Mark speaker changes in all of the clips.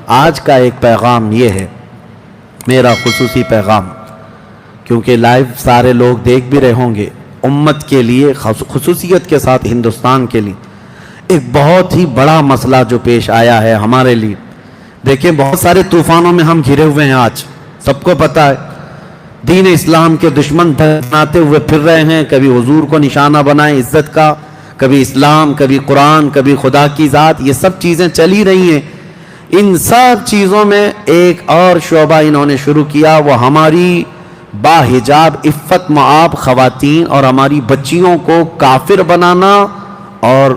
Speaker 1: آج کا ایک پیغام یہ ہے، میرا خصوصی پیغام، کیونکہ لائیو سارے لوگ دیکھ بھی رہے ہوں گے، امت کے لیے خصوصیت کے ساتھ ہندوستان کے لیے ایک بہت ہی بڑا مسئلہ جو پیش آیا ہے ہمارے لیے۔ دیکھیں بہت سارے طوفانوں میں ہم گھرے ہوئے ہیں، آج سب کو پتہ ہے دین اسلام کے دشمن بناتے ہوئے پھر رہے ہیں، کبھی حضور کو نشانہ بنائیں عزت کا، کبھی اسلام، کبھی قرآن، کبھی خدا کی ذات، یہ سب چیزیں چلی رہی ہیں۔ ان سب چیزوں میں ایک اور شعبہ انہوں نے شروع کیا، وہ ہماری باحجاب عفت مآب خواتین اور ہماری بچیوں کو کافر بنانا اور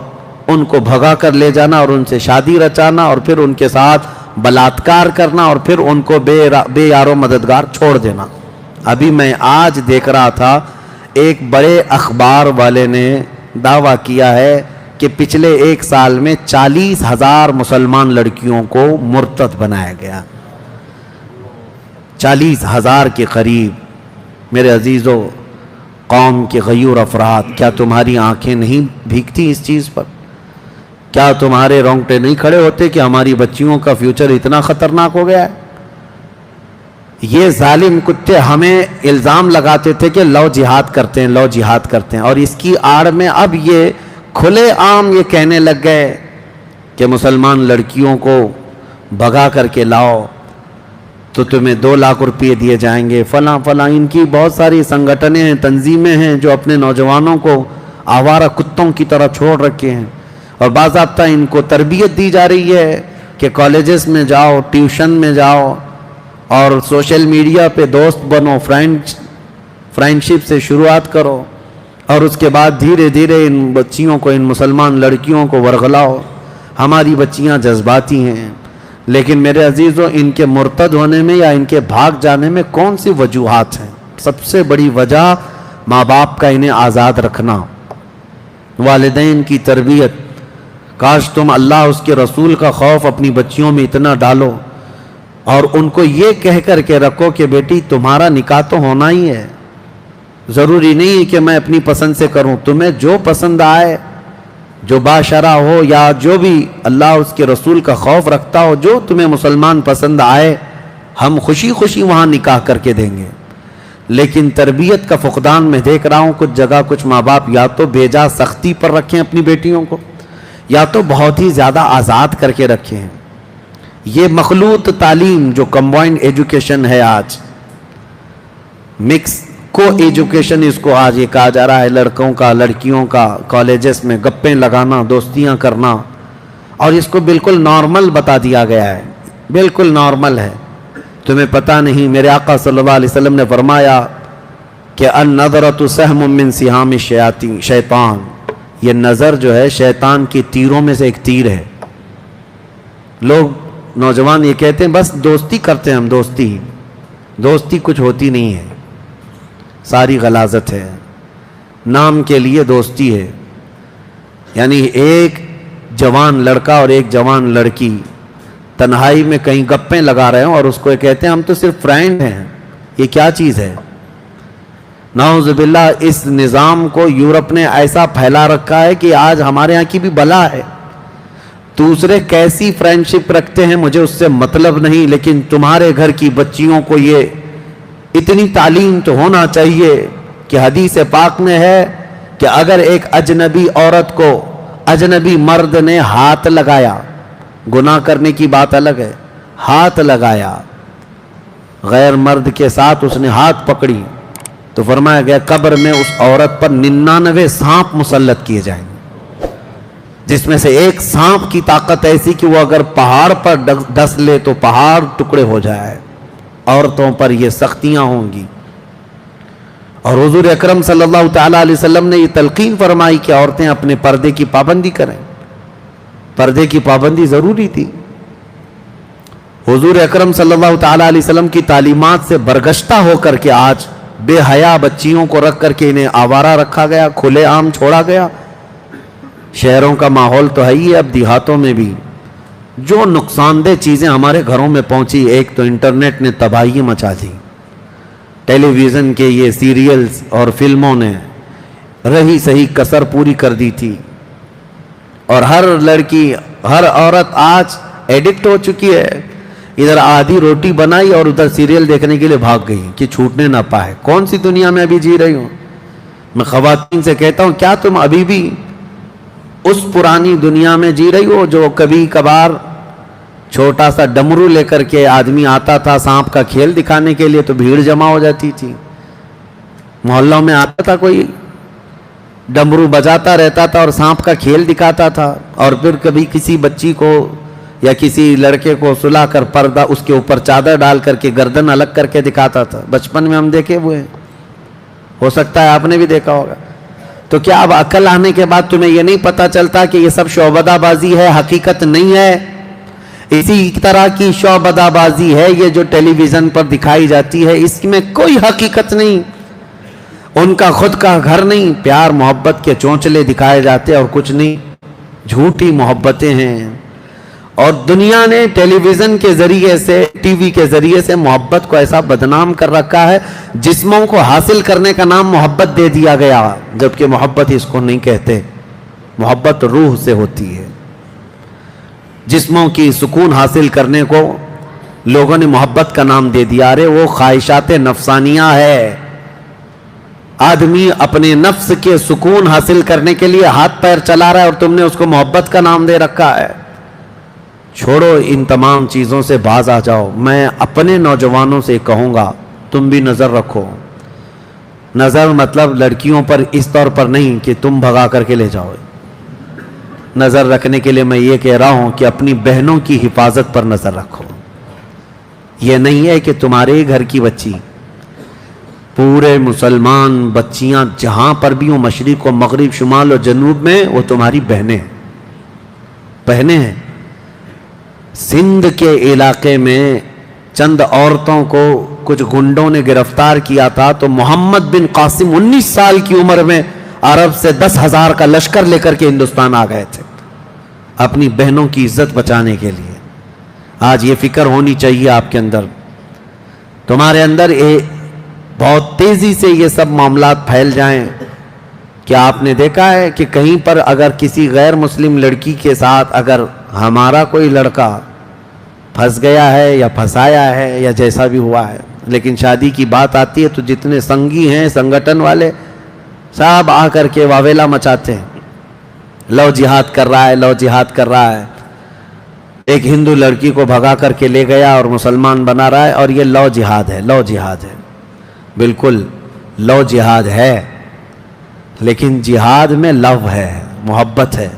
Speaker 1: ان کو بھگا کر لے جانا اور ان سے شادی رچانا اور پھر ان کے ساتھ بلاತ್ಕಾರ کرنا اور پھر ان کو بے یار و مددگار چھوڑ دینا۔ ابھی میں آج دیکھ رہا تھا ایک بڑے اخبار والے نے دعویٰ کیا ہے کہ پچھلے ایک سال میں 40,000 مسلمان لڑکیوں کو مرتد بنایا گیا، 40,000 کے قریب۔ میرے عزیزو، قوم کے غیور افراد، کیا تمہاری آنکھیں نہیں بھیگتی اس چیز پر؟ کیا تمہارے رونگٹے نہیں کھڑے ہوتے کہ ہماری بچیوں کا فیوچر اتنا خطرناک ہو گیا ہے؟ یہ ظالم کتے ہمیں الزام لگاتے تھے کہ لو جہاد کرتے ہیں، لو جہاد کرتے ہیں، اور اس کی آڑ میں اب یہ کھلے عام یہ کہنے لگ گئے کہ مسلمان لڑکیوں کو بھگا کر کے لاؤ تو تمہیں 2 لاکھ روپے دیے جائیں گے، فلاں فلاں۔ ان کی بہت ساری سنگٹنیں ہیں، تنظیمیں ہیں جو اپنے نوجوانوں کو آوارہ کتوں کی طرح چھوڑ رکھے ہیں، اور باضابطہ ان کو تربیت دی جا رہی ہے کہ کالجز میں جاؤ، ٹیوشن میں جاؤ اور سوشل میڈیا پہ دوست بنو، فرینڈشپ سے شروعات کرو، اور اس کے بعد دھیرے دھیرے ان بچیوں کو، ان مسلمان لڑکیوں کو ورغلاؤ۔ ہماری بچیاں جذباتی ہیں، لیکن میرے عزیزو، ان کے مرتد ہونے میں یا ان کے بھاگ جانے میں کون سی وجوہات ہیں؟ سب سے بڑی وجہ ماں باپ کا انہیں آزاد رکھنا، والدین کی تربیت۔ کاش تم اللہ اس کے رسول کا خوف اپنی بچیوں میں اتنا ڈالو اور ان کو یہ کہہ کر کے رکھو کہ بیٹی تمہارا نکاح تو ہونا ہی ہے، ضروری نہیں کہ میں اپنی پسند سے کروں، تمہیں جو پسند آئے، جو باشرع ہو یا جو بھی اللہ اس کے رسول کا خوف رکھتا ہو، جو تمہیں مسلمان پسند آئے، ہم خوشی خوشی وہاں نکاح کر کے دیں گے۔ لیکن تربیت کا فقدان میں دیکھ رہا ہوں، کچھ جگہ کچھ ماں باپ یا تو بے جا سختی پر رکھیں اپنی بیٹیوں کو، یا تو بہت ہی زیادہ آزاد کر کے رکھے ہیں۔ یہ مخلوط تعلیم جو کمبائنڈ ایجوکیشن ہے، آج مکس کو ایجوکیشن اس کو آج یہ کہا جا رہا ہے، لڑکوں کا لڑکیوں کا کالجز میں گپیں لگانا، دوستیاں کرنا، اور اس کو بالکل نارمل بتا دیا گیا ہے، بالکل نارمل ہے۔ تمہیں پتہ نہیں، میرے آقا صلی اللہ علیہ وسلم نے فرمایا کہ النظرۃ سہم من سہام شیطان، یہ نظر جو ہے شیطان کی تیروں میں سے ایک تیر ہے۔ لوگ نوجوان یہ کہتے ہیں بس دوستی کرتے ہیں ہم، دوستی کچھ ہوتی نہیں ہے، ساری غلاظت ہے، نام کے لیے دوستی ہے۔ یعنی ایک جوان لڑکا اور ایک جوان لڑکی تنہائی میں کہیں گپیں لگا رہے ہیں اور اس کو کہتے ہیں ہم تو صرف فرینڈ ہیں، یہ کیا چیز ہے؟ نعوذ باللہ، اس نظام کو یورپ نے ایسا پھیلا رکھا ہے کہ آج ہمارے ہاں کی بھی بلا ہے۔ دوسرے کیسی فرینڈشپ رکھتے ہیں مجھے اس سے مطلب نہیں، لیکن تمہارے گھر کی بچیوں کو یہ اتنی تعلیم تو ہونا چاہیے کہ حدیث پاک میں ہے کہ اگر ایک اجنبی عورت کو اجنبی مرد نے ہاتھ لگایا، گناہ کرنے کی بات الگ ہے، ہاتھ لگایا، غیر مرد کے ساتھ اس نے ہاتھ پکڑی، تو فرمایا گیا قبر میں اس عورت پر 99 سانپ مسلط کیے جائیں گے، جس میں سے ایک سانپ کی طاقت ایسی کہ وہ اگر پہاڑ پر ڈس لے تو پہاڑ ٹکڑے ہو جائے۔ عورتوں پر یہ سختیاں ہوں گی، اور حضور اکرم صلی اللہ تعالیٰ علیہ وسلم نے یہ تلقین فرمائی کہ عورتیں اپنے پردے کی پابندی کریں، پردے کی پابندی ضروری تھی۔ حضور اکرم صلی اللہ تعالیٰ علیہ وسلم کی تعلیمات سے برگشتہ ہو کر کے آج بے حیا بچیوں کو رکھ کر کے انہیں آوارہ رکھا گیا، کھلے عام چھوڑا گیا۔ شہروں کا ماحول تو ہے ہی، اب دیہاتوں میں بھی جو نقصان دہ چیزیں ہمارے گھروں میں پہنچی، ایک تو انٹرنیٹ نے تباہی مچا دی، ٹیلی ویژن کے یہ سیریلز اور فلموں نے رہی صحیح کسر پوری کر دی تھی، اور ہر لڑکی ہر عورت آج ایڈکٹ ہو چکی ہے۔ ادھر آدھی روٹی بنائی اور ادھر سیریل دیکھنے کے لیے بھاگ گئی کہ چھوٹنے نہ پائے. کون سی دنیا میں ابھی جی رہی ہوں؟ میں خواتین سے کہتا ہوں کیا تم ابھی بھی اس پرانی دنیا میں جی رہی ہو جو کبھی کبھار چھوٹا سا ڈمرو لے کر کے آدمی آتا تھا سانپ کا کھیل دکھانے کے لیے تو بھیڑ جمع ہو جاتی تھی, محلوں میں آتا تھا کوئی ڈمرو بجاتا رہتا تھا اور سانپ کا کھیل دکھاتا تھا, اور پھر کبھی کسی بچی کو یا کسی لڑکے کو سلا کر پردہ اس کے اوپر چادر ڈال کر کے گردن الگ کر کے دکھاتا تھا. بچپن میں ہم دیکھے ہوئے ہیں, ہو سکتا ہے آپ نے بھی دیکھا ہوگا. تو کیا اب عقل آنے کے بعد تمہیں یہ نہیں پتا چلتا کہ یہ سب شعبدہ بازی ہے, حقیقت نہیں ہے؟ اسی طرح کی شعبدہ بازی ہے یہ جو ٹیلی ویژن پر دکھائی جاتی ہے, اس میں کوئی حقیقت نہیں, ان کا خود کا گھر نہیں, پیار محبت کے چونچلے دکھائے جاتے اور کچھ نہیں, جھوٹی محبتیں ہیں. اور دنیا نے ٹیلی ویژن کے ذریعے سے, ٹی وی کے ذریعے سے محبت کو ایسا بدنام کر رکھا ہے, جسموں کو حاصل کرنے کا نام محبت دے دیا گیا, جبکہ محبت اس کو نہیں کہتے. محبت روح سے ہوتی ہے. جسموں کی سکون حاصل کرنے کو لوگوں نے محبت کا نام دے دیا. ارے وہ خواہشات نفسانیہ ہے. آدمی اپنے نفس کے سکون حاصل کرنے کے لیے ہاتھ پیر چلا رہا ہے اور تم نے اس کو محبت کا نام دے رکھا ہے. چھوڑو ان تمام چیزوں سے باز آ جاؤ. میں اپنے نوجوانوں سے کہوں گا تم بھی نظر رکھو. نظر مطلب لڑکیوں پر اس طور پر نہیں کہ تم بھگا کر کے لے جاؤ. نظر رکھنے کے لیے میں یہ کہہ رہا ہوں کہ اپنی بہنوں کی حفاظت پر نظر رکھو. یہ نہیں ہے کہ تمہارے گھر کی بچی, پورے مسلمان بچیاں جہاں پر بھی ہوں, مشرق و مغرب, شمال و جنوب میں, وہ تمہاری بہنیں ہیں. بہنیں ہیں. سندھ کے علاقے میں چند عورتوں کو کچھ گنڈوں نے گرفتار کیا تھا تو محمد بن قاسم 19 سال کی عمر میں عرب سے 10,000 کا لشکر لے کر کے ہندوستان آ گئے تھے اپنی بہنوں کی عزت بچانے کے لیے. آج یہ فکر ہونی چاہیے آپ کے اندر. تمہارے اندر بہت تیزی سے یہ سب معاملات پھیل جائیں. کیا آپ نے دیکھا ہے کہ کہیں پر اگر کسی غیر مسلم لڑکی کے ساتھ اگر ہمارا کوئی لڑکا پھنس گیا ہے یا پھنسایا ہے یا جیسا بھی ہوا ہے, لیکن شادی کی بات آتی ہے تو جتنے سنگی ہیں سنگٹن والے سب آ کر کے واویلا مچاتے ہیں, لو جہاد کر رہا ہے, لو جہاد کر رہا ہے. ایک ہندو لڑکی کو بھگا کر کے لے گیا اور مسلمان بنا رہا ہے, اور یہ لو جہاد ہے, لو جہاد ہے. بالکل لو جہاد ہے, لیکن جہاد میں لو ہے, محبت ہے.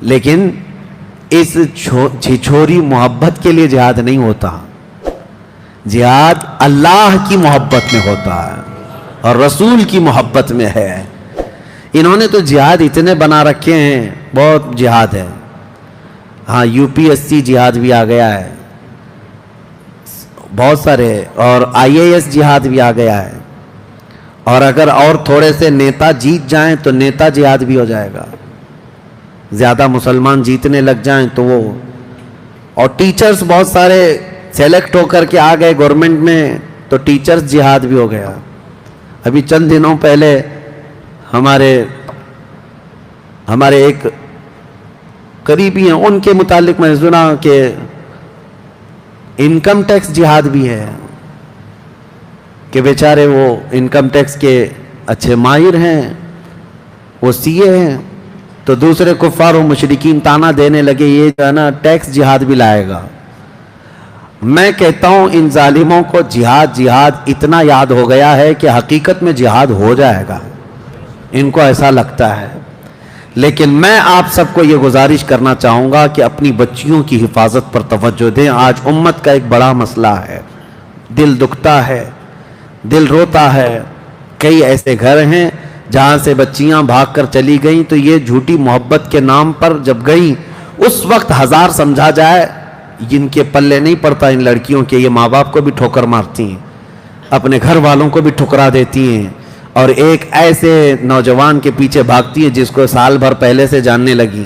Speaker 1: لیکن اس چھوری محبت کے لیے جہاد نہیں ہوتا. جہاد اللہ کی محبت میں ہوتا ہے اور رسول کی محبت میں ہے. انہوں نے تو جہاد اتنے بنا رکھے ہیں, بہت جہاد ہے. ہاں UPSC جہاد بھی آ گیا ہے, بہت سارے, اور IAS جہاد بھی آ گیا ہے. اور اگر اور تھوڑے سے نیتا جیت جائیں تو نیتا جہاد بھی ہو جائے گا. زیادہ مسلمان جیتنے لگ جائیں تو وہ, اور ٹیچرز بہت سارے سیلیکٹ ہو کر کے آ گئے گورنمنٹ میں تو ٹیچرز جہاد بھی ہو گیا. ابھی چند دنوں پہلے ہمارے ایک قریبی ہیں, ان کے متعلق میں سنا کہ انکم ٹیکس جہاد بھی ہے, کہ بیچارے وہ انکم ٹیکس کے اچھے ماہر ہیں, وہ CA ہیں, تو دوسرے کفار و مشرکین تانا دینے لگے یہ جو ہے نا ٹیکس جہاد بھی لائے گا. میں کہتا ہوں ان ظالموں کو جہاد اتنا یاد ہو گیا ہے کہ حقیقت میں جہاد ہو جائے گا, ان کو ایسا لگتا ہے. لیکن میں آپ سب کو یہ گزارش کرنا چاہوں گا کہ اپنی بچیوں کی حفاظت پر توجہ دیں. آج امت کا ایک بڑا مسئلہ ہے, دل دکھتا ہے, دل روتا ہے. کئی ایسے گھر ہیں جہاں سے بچیاں بھاگ کر چلی گئیں تو یہ جھوٹی محبت کے نام پر جب گئیں اس وقت 1000 سمجھا جائے, جن کے پلے نہیں پڑتا ان لڑکیوں کے, یہ ماں باپ کو بھی ٹھوکر مارتی ہیں, اپنے گھر والوں کو بھی ٹھکرا دیتی ہیں, اور ایک ایسے نوجوان کے پیچھے بھاگتی ہیں جس کو سال بھر پہلے سے جاننے لگی.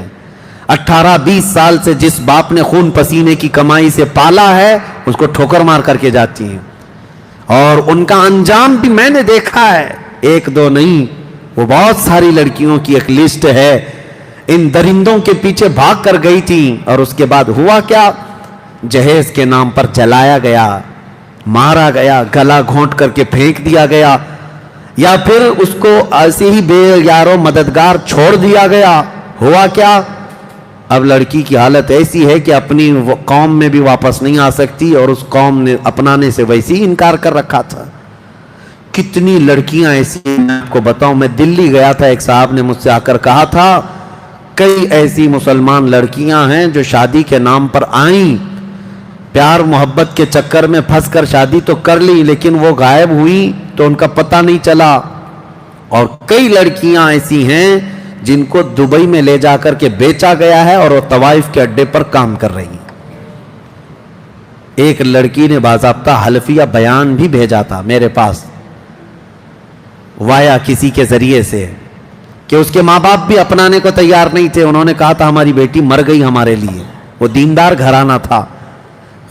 Speaker 1: 18-20 سال سے جس باپ نے خون پسینے کی کمائی سے پالا ہے اس کو ٹھوکر مار کر کے جاتی ہیں. اور ان کا انجام بھی میں نے دیکھا ہے, ایک دو نہیں, وہ بہت ساری لڑکیوں کی ایک لسٹ ہے. ان درندوں کے پیچھے بھاگ کر گئی تھی اور اس کے بعد ہوا کیا, جہیز کے نام پر جلایا گیا، مارا گیا، گلا گھونٹ کر کے پھینک دیا گیا، یا پھر اس کو ایسے ہی بے یارو مددگار چھوڑ دیا گیا. ہوا کیا؟ اب لڑکی کی حالت ایسی ہے کہ اپنی قوم میں بھی واپس نہیں آ سکتی، اور اس قوم نے اپنانے سے ویسے ہی انکار کر رکھا تھا. کتنی لڑکیاں ایسی ہیں میں آپ کو بتاؤں. میں دلی گیا تھا، ایک صاحب نے مجھ سے آ کر کہا تھا کئی ایسی مسلمان لڑکیاں ہیں جو شادی کے نام پر آئیں، پیار محبت کے چکر میں پھنس کر شادی تو کر لی، لیکن وہ غائب ہوئی تو ان کا پتہ نہیں چلا. اور کئی لڑکیاں ایسی ہیں جن کو دبئی میں لے جا کر کے بیچا گیا ہے اور وہ طوائف کے اڈے پر کام کر رہی ہیں. ایک لڑکی نے باضابطہ حلفیہ بیان بھی بھیجا تھا میرے پاس وایا کسی کے ذریعے سے کہ اس کے ماں باپ بھی اپنانے کو تیار نہیں تھے. انہوں نے کہا تھا ہماری بیٹی مر گئی ہمارے لیے. وہ دیندار گھرانہ تھا،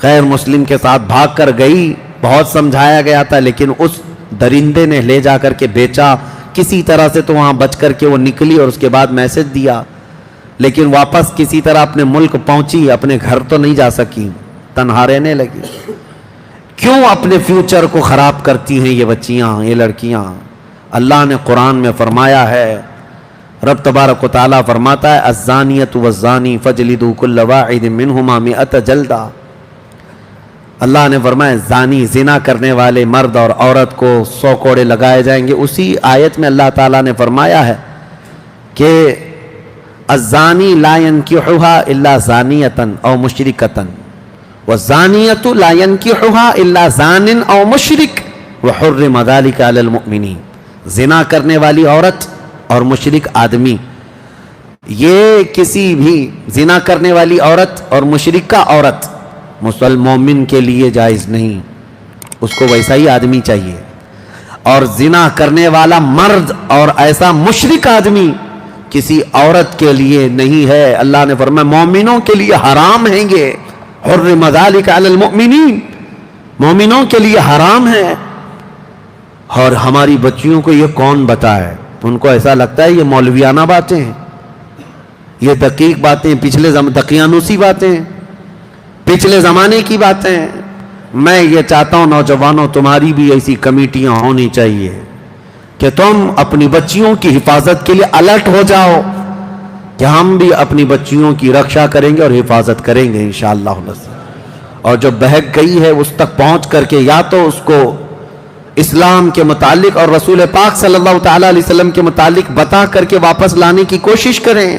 Speaker 1: غیر مسلم کے ساتھ بھاگ کر گئی، بہت سمجھایا گیا تھا، لیکن اس درندے نے لے جا کر کے بیچا. کسی طرح سے تو وہاں بچ کر کے وہ نکلی اور اس کے بعد میسج دیا، لیکن واپس کسی طرح اپنے ملک پہنچی، اپنے گھر تو نہیں جا سکی، تنہا رہنے لگی. کیوں اپنے فیوچر کو خراب کرتی ہیں یہ بچیاں، یہ لڑکیاں؟ اللہ نے قرآن میں فرمایا ہے، رب تبارک و تعالیٰ فرماتا ہے الزانیۃ والزانی فجلدوا کل واحد منہما 100 جلدہ. اللہ نے فرمایا زانی زنا کرنے والے مرد اور عورت کو 100 کوڑے لگائے جائیں گے. اسی آیت میں اللہ تعالیٰ نے فرمایا ہے کہ الزانی لا ينکحها الا زانیۃ او مشرکۃ والزانیۃ لا ينکحها الا زان او مشرک وحرم ذلک علی المؤمنین. زنا کرنے والی عورت اور مشرک آدمی، یہ کسی بھی زنا کرنے والی عورت اور مشرکہ عورت مومن کے لیے جائز نہیں، اس کو ویسا ہی آدمی چاہیے. اور زنا کرنے والا مرد اور ایسا مشرک آدمی کسی عورت کے لیے نہیں ہے. اللہ نے فرمایا مومنوں کے لیے حرام ہیں یہ، حرم ذلک علی المؤمنین، مومنوں کے لیے حرام ہے. اور ہماری بچیوں کو یہ کون بتائے؟ ان کو ایسا لگتا ہے یہ مولویانہ باتیں ہیں، یہ دقیق باتیں، دقیانوسی باتیں، پچھلے زمانے کی باتیں. میں یہ چاہتا ہوں نوجوانوں تمہاری بھی ایسی کمیٹیاں ہونی چاہیے کہ تم اپنی بچیوں کی حفاظت کے لیے الرٹ ہو جاؤ کہ ہم بھی اپنی بچیوں کی رکشا کریں گے اور حفاظت کریں گے انشاءاللہ. اور جو بہک گئی ہے اس تک پہنچ کر کے یا تو اس کو اسلام کے متعلق اور رسول پاک صلی اللہ تعالیٰ علیہ وسلم کے متعلق بتا کر کے واپس لانے کی کوشش کریں.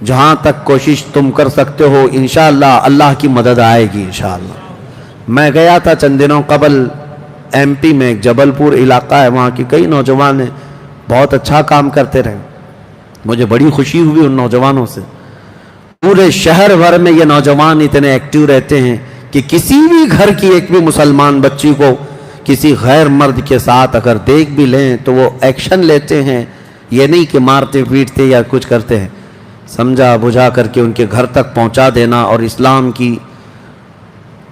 Speaker 1: جہاں تک کوشش تم کر سکتے ہو انشاءاللہ اللہ کی مدد آئے گی انشاءاللہ. میں گیا تھا چند دنوں قبل ایم پی میں، ایک جبل پور علاقہ ہے، وہاں کی کئی نوجوان ہیں، بہت اچھا کام کرتے رہے. مجھے بڑی خوشی ہوئی ان نوجوانوں سے. پورے شہر بھر میں یہ نوجوان اتنے ایکٹیو رہتے ہیں کہ کسی بھی گھر کی ایک بھی مسلمان بچی کو کسی غیر مرد کے ساتھ اگر دیکھ بھی لیں تو وہ ایکشن لیتے ہیں. یہ نہیں کہ مارتے پیٹتے یا کچھ کرتے ہیں، سمجھا بجھا کر کے ان کے گھر تک پہنچا دینا اور اسلام کی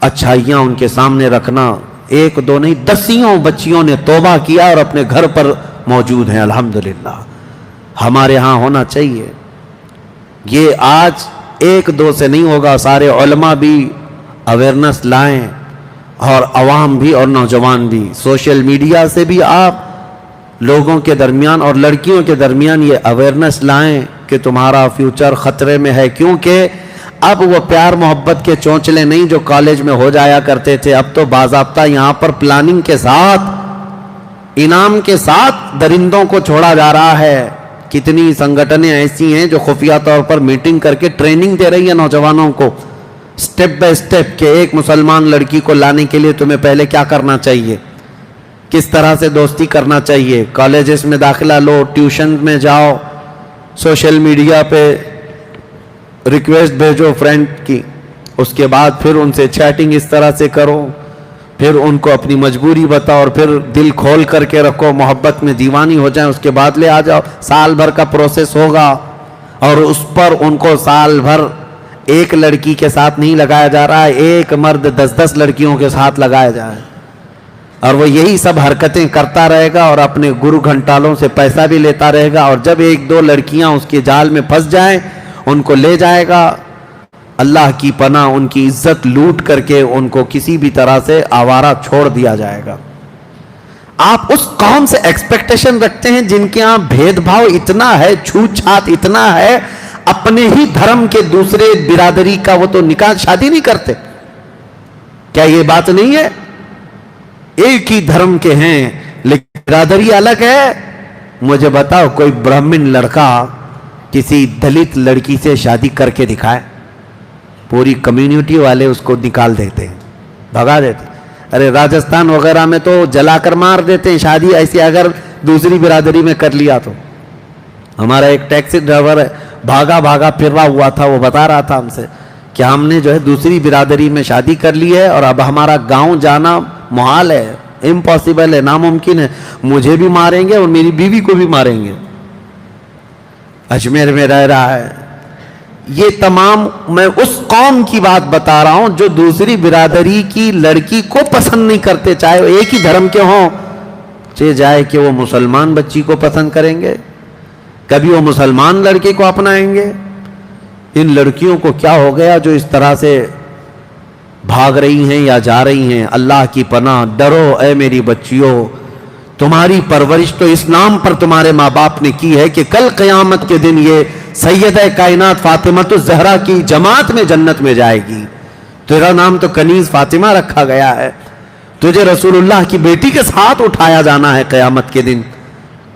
Speaker 1: اچھائیاں ان کے سامنے رکھنا. ایک دو نہیں، دسیوں بچیوں نے توبہ کیا اور اپنے گھر پر موجود ہیں الحمدللہ. ہمارے ہاں ہونا چاہیے. یہ آج ایک دو سے نہیں ہوگا، سارے علماء بھی اویئرنس لائیں اور عوام بھی اور نوجوان بھی. سوشل میڈیا سے بھی آپ لوگوں کے درمیان اور لڑکیوں کے درمیان یہ اویئرنس لائیں کہ تمہارا فیوچر خطرے میں ہے. کیونکہ اب وہ پیار محبت کے چونچلے نہیں جو کالج میں ہو جایا کرتے تھے، اب تو باضابطہ یہاں پر پلاننگ کے ساتھ، انعام کے ساتھ درندوں کو چھوڑا جا رہا ہے. کتنی سنگٹنیں ایسی ہیں جو خفیہ طور پر میٹنگ کر کے ٹریننگ دے رہی ہیں نوجوانوں کو سٹیپ بائی سٹیپ کہ ایک مسلمان لڑکی کو لانے کے لیے تمہیں پہلے کیا کرنا چاہیے، کس طرح سے دوستی کرنا چاہیے، کالجز میں داخلہ لو، ٹیوشن میں جاؤ، سوشل میڈیا پہ ریکویسٹ بھیجو فرینڈ کی، اس کے بعد پھر ان سے چیٹنگ اس طرح سے کرو، پھر ان کو اپنی مجبوری بتاؤ اور پھر دل کھول کر کے رکھو، محبت میں دیوانی ہو جائیں، اس کے بعد لے آ جاؤ. سال بھر کا پروسیس ہوگا اور اس پر ان کو سال بھر ایک لڑکی کے ساتھ نہیں لگایا جا رہا ہے، ایک مرد 10 لڑکیوں کے ساتھ لگایا جا رہا ہے اور وہ یہی سب حرکتیں کرتا رہے گا اور اپنے گرو گھنٹالوں سے پیسہ بھی لیتا رہے گا. اور جب ایک دو لڑکیاں اس کے جال میں پھنس جائیں ان کو لے جائے گا اللہ کی پناہ ان کی عزت لوٹ کر کے ان کو کسی بھی طرح سے آوارہ چھوڑ دیا جائے گا۔ آپ اس قوم سے ایکسپیکٹیشن رکھتے ہیں جن کے ہاں بھید بھاؤ اتنا ہے، چھوت چھات اتنا ہے، اپنے ہی دھرم کے دوسرے برادری کا وہ تو نکاح شادی نہیں کرتے؟ کیا یہ بات نہیں ہے؟ ایک ہی دھرم کے ہیں لیکن برادری الگ ہے۔ مجھے بتاؤ کوئی برہمن لڑکا کسی دلت لڑکی سے شادی کر کے دکھائے، پوری کمیونٹی والے اس کو نکال دیتے ہیں، بھگا دیتے ہیں۔ ارے راجستھان وغیرہ میں تو جلا کر مار دیتے ہیں شادی ایسی اگر دوسری برادری میں کر لیا تو۔ ہمارا ایک ٹیکسی ڈرائیور بھاگا پھر رہا ہوا تھا، وہ بتا رہا تھا ہم سے کہ ہم نے جو ہے دوسری برادری میں شادی کر لی ہے اور اب ہمارا گاؤں جانا محال ہے، امپاسبل ہے، ناممکن ہے، مجھے بھی ماریں گے اور میری بیوی کو بھی ماریں گے۔ اجمیر میں رہ رہا ہے۔ یہ تمام میں اس قوم کی بات بتا رہا ہوں جو دوسری برادری کی لڑکی کو پسند نہیں کرتے، چاہے وہ ایک ہی دھرم کے ہوں، چاہے جائے کہ وہ مسلمان بچی کو پسند کریں گے، کبھی وہ مسلمان لڑکے کو اپنائیں گے۔ ان لڑکیوں کو کیا ہو گیا جو اس طرح سے بھاگ رہی ہیں یا جا رہی ہیں؟ اللہ کی پناہ، ڈرو اے میری بچیوں، تمہاری پرورش تو اسلام پر تمہارے ماں باپ نے کی ہے کہ کل قیامت کے دن یہ سیدہ کائنات فاطمہ الزہرا کی جماعت میں جنت میں جائے گی۔ تیرا نام تو کنیز فاطمہ رکھا گیا ہے، تجھے رسول اللہ کی بیٹی کے ساتھ اٹھایا جانا ہے قیامت کے دن۔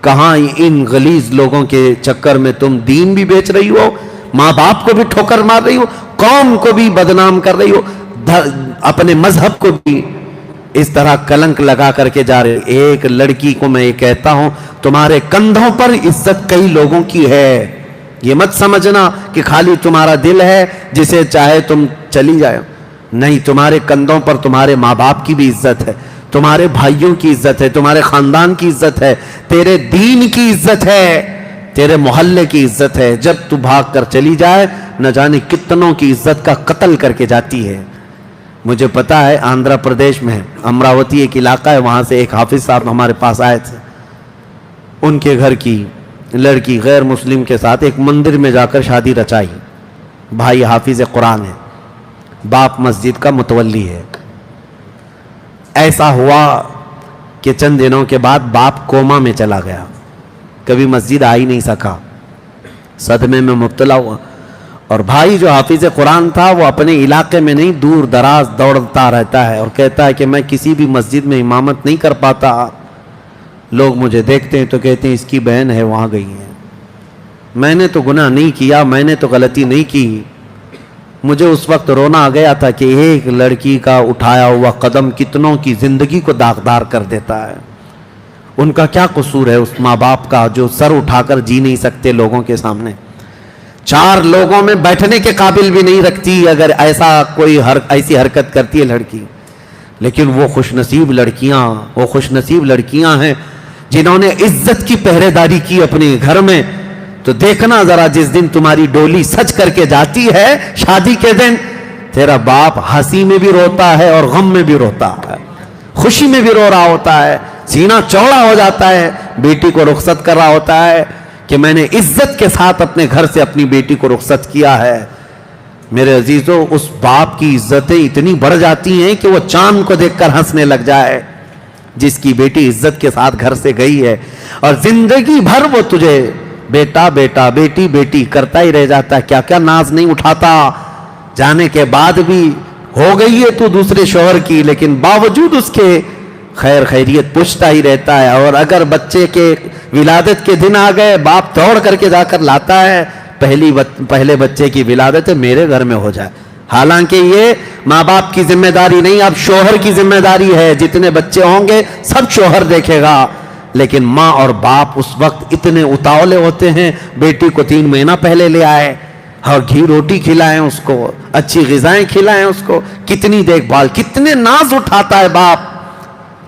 Speaker 1: کہاں ان غلیظ لوگوں کے چکر میں تم دین بھی بیچ رہی ہو، ماں باپ کو بھی ٹھوکر مار رہی ہو، قوم کو بھی بدنام کر رہی ہو، اپنے مذہب کو بھی اس طرح کلنک لگا کر کے جا رہے۔ ایک لڑکی کو میں یہ کہتا ہوں تمہارے کندھوں پر عزت کئی لوگوں کی ہے، یہ مت سمجھنا کہ خالی تمہارا دل ہے جسے چاہے تم چلی جائے، نہیں، تمہارے کندھوں پر تمہارے ماں باپ کی بھی عزت ہے، تمہارے بھائیوں کی عزت ہے، تمہارے خاندان کی عزت ہے، تیرے دین کی عزت ہے، تیرے محلے کی عزت ہے۔ جب تو بھاگ کر چلی جائے نہ جانے کتنوں کی عزت کا قتل کر کے جاتی ہے۔ مجھے پتا ہے آندھرا پردیش میں امراوتی ایک علاقہ ہے، وہاں سے ایک حافظ صاحب ہمارے پاس آئے تھے، ان کے گھر کی لڑکی غیر مسلم کے ساتھ ایک مندر میں جا کر شادی رچائی۔ بھائی حافظ قرآن ہے، باپ مسجد کا متولی ہے۔ ایسا ہوا کہ چند دنوں کے بعد باپ کوما میں چلا گیا، کبھی مسجد آ ہی نہیں سکا، صدمے میں مبتلا ہوا۔ اور بھائی جو حافظ قرآن تھا وہ اپنے علاقے میں نہیں دور دراز دوڑتا رہتا ہے اور کہتا ہے کہ میں کسی بھی مسجد میں امامت نہیں کر پاتا، لوگ مجھے دیکھتے ہیں تو کہتے ہیں اس کی بہن ہے وہاں گئی ہے۔ میں نے تو گناہ نہیں کیا، میں نے تو غلطی نہیں کی۔ مجھے اس وقت رونا آ گیا تھا کہ ایک لڑکی کا اٹھایا ہوا قدم کتنوں کی زندگی کو داغدار کر دیتا ہے۔ ان کا کیا قصور ہے اس ماں باپ کا جو سر اٹھا کر جی نہیں سکتے لوگوں کے سامنے، چار لوگوں میں بیٹھنے کے قابل بھی نہیں رکھتی اگر ایسا کوئی ایسی حرکت کرتی ہے لڑکی۔ لیکن وہ خوش نصیب لڑکیاں ہیں جنہوں نے عزت کی پہرے داری کی اپنے گھر میں۔ تو دیکھنا ذرا جس دن تمہاری ڈولی سج کر کے جاتی ہے شادی کے دن، تیرا باپ ہنسی میں بھی روتا ہے اور غم میں بھی روتا ہے، خوشی میں بھی رو رہا ہوتا ہے، سینہ چوڑا ہو جاتا ہے، بیٹی کو رخصت کر رہا ہوتا ہے کہ میں نے عزت کے ساتھ اپنے گھر سے اپنی بیٹی کو رخصت کیا ہے۔ میرے عزیزو، اس باپ کی عزتیں اتنی بڑھ جاتی ہیں کہ وہ چاند کو دیکھ کر ہنسنے لگ جائے جس کی بیٹی عزت کے ساتھ گھر سے گئی ہے، اور زندگی بھر وہ تجھے بیٹا بیٹا بیٹی بیٹی کرتا ہی رہ جاتا ہے، کیا کیا ناز نہیں اٹھاتا۔ جانے کے بعد بھی ہو گئی ہے تو دوسرے شوہر کی، لیکن باوجود اس کے خیر خیریت پوچھتا ہی رہتا ہے، اور اگر بچے کے ولادت کے دن آ گئے باپ دوڑ کر کے جا کر لاتا ہے، پہلے بچے کی ولادت میرے گھر میں ہو جائے۔ حالانکہ یہ ماں باپ کی ذمہ داری نہیں، اب شوہر کی ذمہ داری ہے، جتنے بچے ہوں گے سب شوہر دیکھے گا۔ لیکن ماں اور باپ اس وقت اتنے اتاولے ہوتے ہیں، بیٹی کو 3 مہینہ پہلے لے آئے اور گھی روٹی کھلائیں اس کو، اچھی غذائیں کھلائیں اس کو، کتنی دیکھ بھال، کتنے ناز اٹھاتا ہے باپ،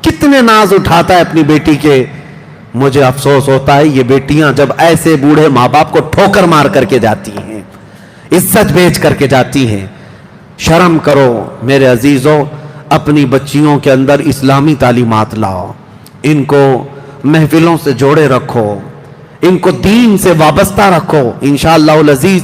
Speaker 1: کتنے ناز اٹھاتا ہے اپنی بیٹی کے۔ مجھے افسوس ہوتا ہے یہ بیٹیاں جب ایسے بوڑھے ماں باپ کو ٹھوکر مار کر کے جاتی ہیں، عزت بیچ کر کے جاتی ہیں۔ شرم کرو میرے عزیزوں، اپنی بچیوں کے اندر اسلامی تعلیمات لاؤ، ان کو محفلوں سے جوڑے رکھو، ان کو دین سے وابستہ رکھو، انشاءاللہ العزیز